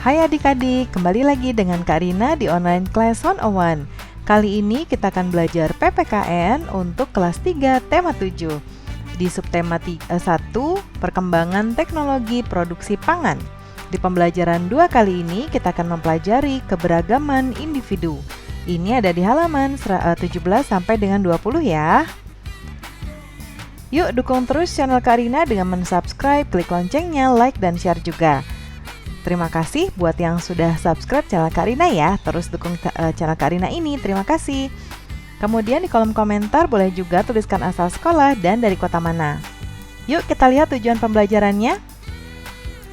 Hai adik-adik, kembali lagi dengan Kak Rina di Online Class 101. Kali ini kita akan belajar PPKN untuk kelas 3 tema 7 di subtema 1, perkembangan teknologi produksi pangan. Di pembelajaran 2 kali ini kita akan mempelajari keberagaman individu. Ini ada di halaman 17 sampai dengan 20 ya. Yuk dukung terus channel Kak Rina dengan mensubscribe, klik loncengnya, like, dan share juga. Terima kasih buat yang sudah subscribe channel Kak Rina ya. Terus dukung channel Kak Rina ini, terima kasih. Kemudian di kolom komentar boleh juga tuliskan asal sekolah dan dari kota mana. Yuk kita lihat tujuan pembelajarannya.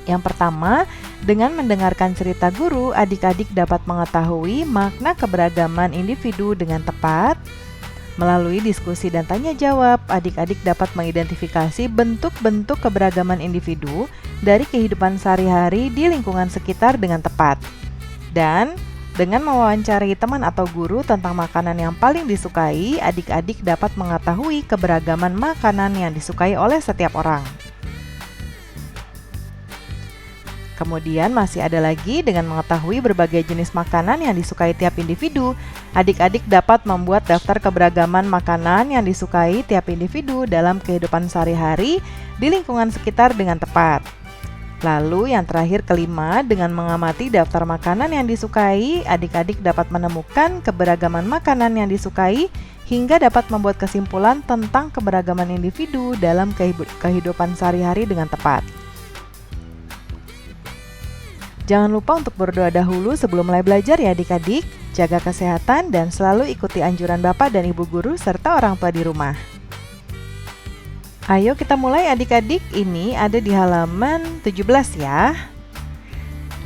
Yang pertama, dengan mendengarkan cerita guru, adik-adik dapat mengetahui makna keberagaman individu dengan tepat. Melalui diskusi dan tanya jawab, adik-adik dapat mengidentifikasi bentuk-bentuk keberagaman individu dari kehidupan sehari-hari di lingkungan sekitar dengan tepat. Dan dengan mewawancari teman atau guru tentang makanan yang paling disukai, adik-adik dapat mengetahui keberagaman makanan yang disukai oleh setiap orang. Kemudian masih ada lagi, dengan mengetahui berbagai jenis makanan yang disukai tiap individu, adik-adik dapat membuat daftar keberagaman makanan yang disukai tiap individu dalam kehidupan sehari-hari di lingkungan sekitar dengan tepat. Lalu yang terakhir kelima, dengan mengamati daftar makanan yang disukai, adik-adik dapat menemukan keberagaman makanan yang disukai hingga dapat membuat kesimpulan tentang keberagaman individu dalam kehidupan sehari-hari dengan tepat. Jangan lupa untuk berdoa dahulu sebelum mulai belajar ya adik-adik. Jaga kesehatan dan selalu ikuti anjuran Bapak dan Ibu guru serta orang tua di rumah. Ayo kita mulai adik-adik, ini ada di halaman 17 ya.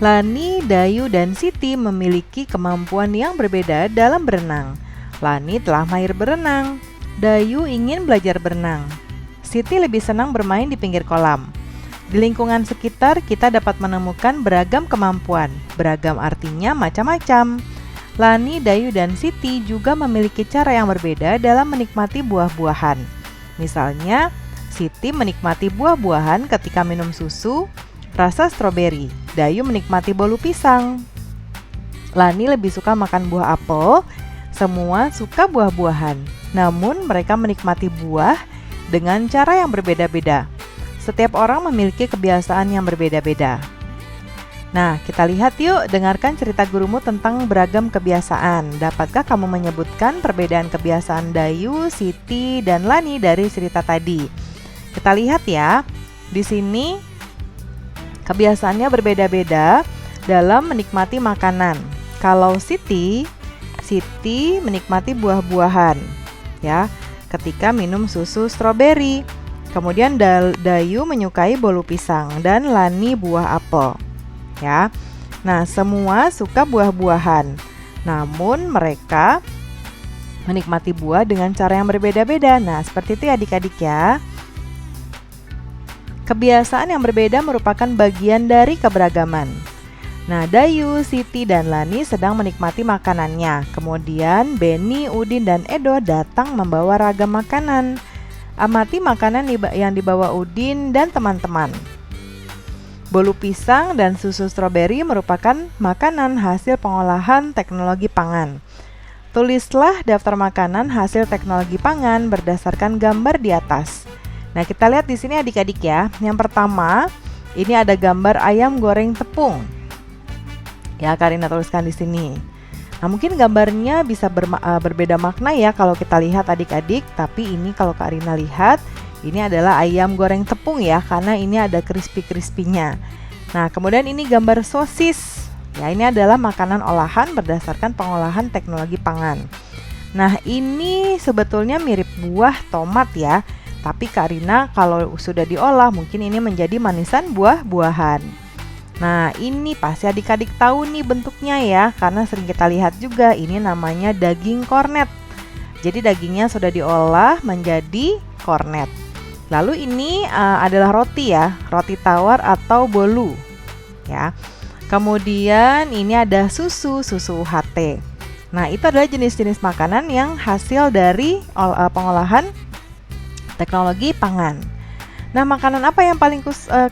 Lani, Dayu, dan Siti memiliki kemampuan yang berbeda dalam berenang. Lani telah mahir berenang. Dayu ingin belajar berenang. Siti lebih senang bermain di pinggir kolam. Di lingkungan sekitar kita dapat menemukan beragam kemampuan. Beragam artinya macam-macam. Lani, Dayu, dan Siti juga memiliki cara yang berbeda dalam menikmati buah-buahan. Misalnya, Siti menikmati buah-buahan ketika minum susu rasa stroberi. Dayu menikmati bolu pisang. Lani lebih suka makan buah apel. Semua suka buah-buahan. Namun mereka menikmati buah dengan cara yang berbeda-beda. Setiap orang memiliki kebiasaan yang berbeda-beda. Nah, kita lihat yuk, dengarkan cerita gurumu tentang beragam kebiasaan. Dapatkah kamu menyebutkan perbedaan kebiasaan Dayu, Siti, dan Lani dari cerita tadi? Kita lihat ya, di sini kebiasaannya berbeda-beda dalam menikmati makanan. Kalau Siti menikmati buah-buahan, ya, ketika minum susu stroberi. Kemudian Dayu menyukai bolu pisang dan Lani buah apel. Ya. Nah, semua suka buah-buahan. Namun mereka menikmati buah dengan cara yang berbeda-beda. Nah, seperti itu ya adik-adik ya. Kebiasaan yang berbeda merupakan bagian dari keberagaman. Nah, Dayu, Siti, dan Lani sedang menikmati makanannya. Kemudian Beni, Udin, dan Edo datang membawa ragam makanan. Amati makanan yang dibawa Udin dan teman-teman. Bolu pisang dan susu stroberi merupakan makanan hasil pengolahan teknologi pangan. Tulislah daftar makanan hasil teknologi pangan berdasarkan gambar di atas. Nah, kita lihat di sini adik-adik ya. Yang pertama, ini ada gambar ayam goreng tepung. Ya, Karina tuliskan di sini. Nah, mungkin gambarnya bisa berbeda makna ya kalau kita lihat adik-adik, tapi ini kalau Kak Rina lihat, ini adalah ayam goreng tepung ya, karena ini ada crispy-crispy-nya. Nah, kemudian ini gambar sosis. Ya, ini adalah makanan olahan berdasarkan pengolahan teknologi pangan. Nah, ini sebetulnya mirip buah tomat ya, tapi Kak Rina kalau sudah diolah mungkin ini menjadi manisan buah-buahan. Nah, ini pasti adik-adik tahu nih bentuknya ya, karena sering kita lihat juga, ini namanya daging kornet. Jadi dagingnya sudah diolah menjadi kornet. Lalu ini adalah roti ya, roti tawar atau bolu ya. Kemudian ini ada susu UHT. Nah, itu adalah jenis-jenis makanan yang hasil dari pengolahan teknologi pangan. Nah, makanan apa yang paling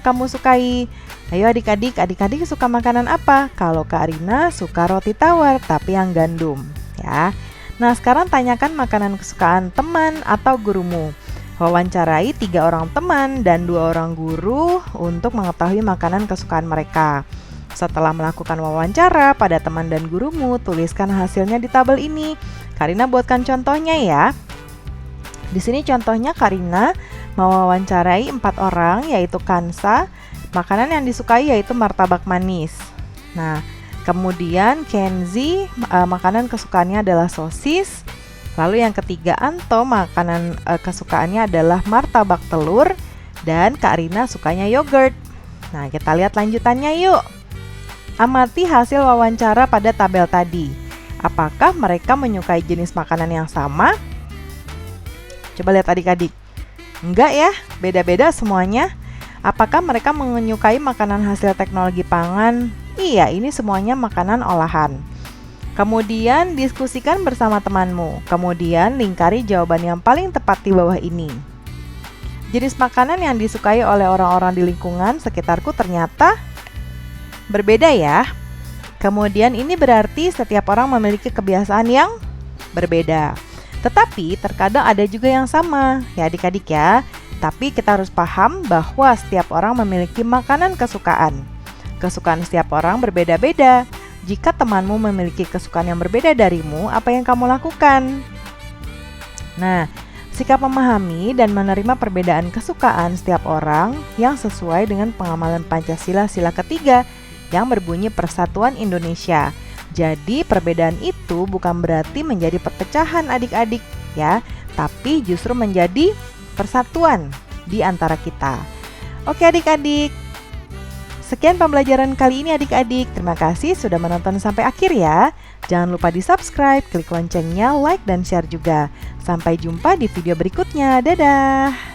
kamu sukai? Ayo adik-adik suka makanan apa? Kalau Kak Rina suka roti tawar, tapi yang gandum, ya. Nah, sekarang tanyakan makanan kesukaan teman atau gurumu. Wawancarai 3 orang teman dan 2 orang guru untuk mengetahui makanan kesukaan mereka. Setelah melakukan wawancara pada teman dan gurumu, tuliskan hasilnya di tabel ini. Kak Rina buatkan contohnya ya. Di sini contohnya Kak Rina mewawancarai 4 orang, yaitu Kansa. Makanan yang disukai yaitu martabak manis. Nah, kemudian Kenzi, makanan kesukaannya adalah sosis. Lalu yang ketiga Anto, makanan kesukaannya adalah martabak telur. Dan Kak Rina sukanya yogurt. Nah, kita lihat lanjutannya yuk. Amati hasil wawancara pada tabel tadi. Apakah mereka menyukai jenis makanan yang sama? Coba lihat adik-adik. Enggak ya, beda-beda semuanya. Apakah mereka menyukai makanan hasil teknologi pangan? Iya, ini semuanya makanan olahan. Kemudian diskusikan bersama temanmu. Kemudian lingkari jawaban yang paling tepat di bawah ini. Jenis makanan yang disukai oleh orang-orang di lingkungan sekitarku ternyata berbeda ya. Kemudian ini berarti setiap orang memiliki kebiasaan yang berbeda. Tetapi terkadang ada juga yang sama, ya adik-adik ya. Tapi kita harus paham bahwa setiap orang memiliki makanan kesukaan. Kesukaan setiap orang berbeda-beda. Jika temanmu memiliki kesukaan yang berbeda darimu, apa yang kamu lakukan? Nah, sikap memahami dan menerima perbedaan kesukaan setiap orang yang sesuai dengan pengamalan Pancasila sila ketiga yang berbunyi Persatuan Indonesia. Jadi perbedaan itu bukan berarti menjadi perpecahan adik-adik ya, tapi justru menjadi persatuan di antara kita. Oke adik-adik, sekian pembelajaran kali ini adik-adik. Terima kasih sudah menonton sampai akhir ya. Jangan lupa di subscribe, klik loncengnya, like dan share juga. Sampai jumpa di video berikutnya. Dadah.